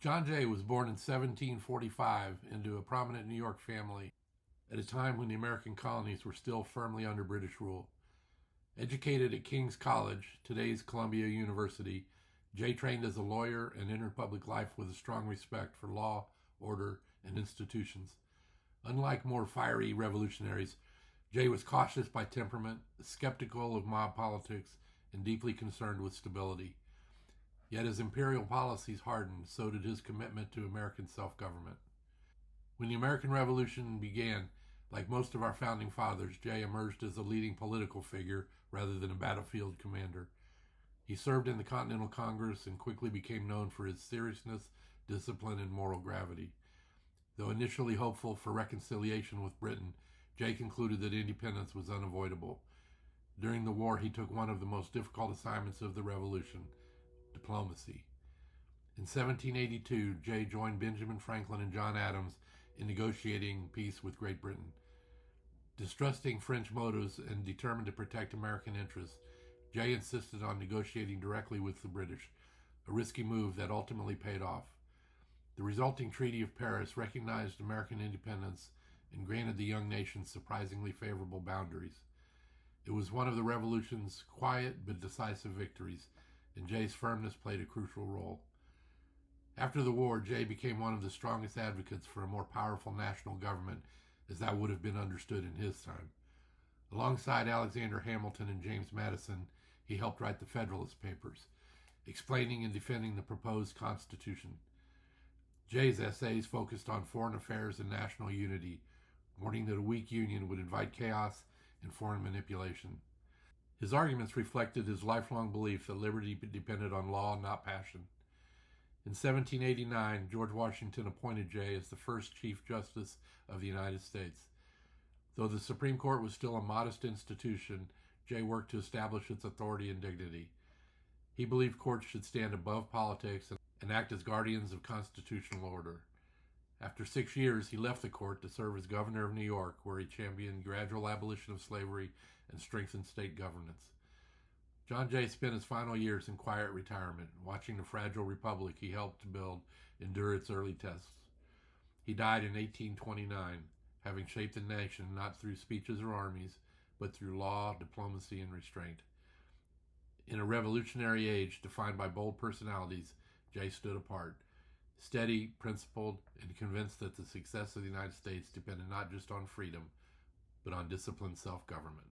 John Jay was born in 1745 into a prominent New York family at a time when the American colonies were still firmly under British rule. Educated at King's College, today's Columbia University, Jay trained as a lawyer and entered public life with a strong respect for law, order, and institutions. Unlike more fiery revolutionaries, Jay was cautious by temperament, skeptical of mob politics, and deeply concerned with stability. Yet as imperial policies hardened, so did his commitment to American self-government. When the American Revolution began, like most of our founding fathers, Jay emerged as a leading political figure rather than a battlefield commander. He served in the Continental Congress and quickly became known for his seriousness, discipline, and moral gravity. Though initially hopeful for reconciliation with Britain, Jay concluded that independence was unavoidable. During the war, he took one of the most difficult assignments of the Revolution: diplomacy. In 1782, Jay joined Benjamin Franklin and John Adams in negotiating peace with Great Britain. Distrusting French motives and determined to protect American interests, Jay insisted on negotiating directly with the British, a risky move that ultimately paid off. The resulting Treaty of Paris recognized American independence and granted the young nation surprisingly favorable boundaries. It was one of the Revolution's quiet but decisive victories, and Jay's firmness played a crucial role. After the war, Jay became one of the strongest advocates for a more powerful national government as that would have been understood in his time. Alongside Alexander Hamilton and James Madison, he helped write the Federalist Papers, explaining and defending the proposed Constitution. Jay's essays focused on foreign affairs and national unity, warning that a weak union would invite chaos and foreign manipulation. His arguments reflected his lifelong belief that liberty depended on law, not passion. In 1789, George Washington appointed Jay as the first Chief Justice of the United States. Though the Supreme Court was still a modest institution, Jay worked to establish its authority and dignity. He believed courts should stand above politics and act as guardians of constitutional order. After 6 years, he left the court to serve as governor of New York, where he championed gradual abolition of slavery and strengthened state governance. John Jay spent his final years in quiet retirement, watching the fragile republic he helped to build endure its early tests. He died in 1829, having shaped the nation not through speeches or armies, but through law, diplomacy, and restraint. In a revolutionary age defined by bold personalities, Jay stood apart, steady, principled, and convinced that the success of the United States depended not just on freedom, but on disciplined self-government.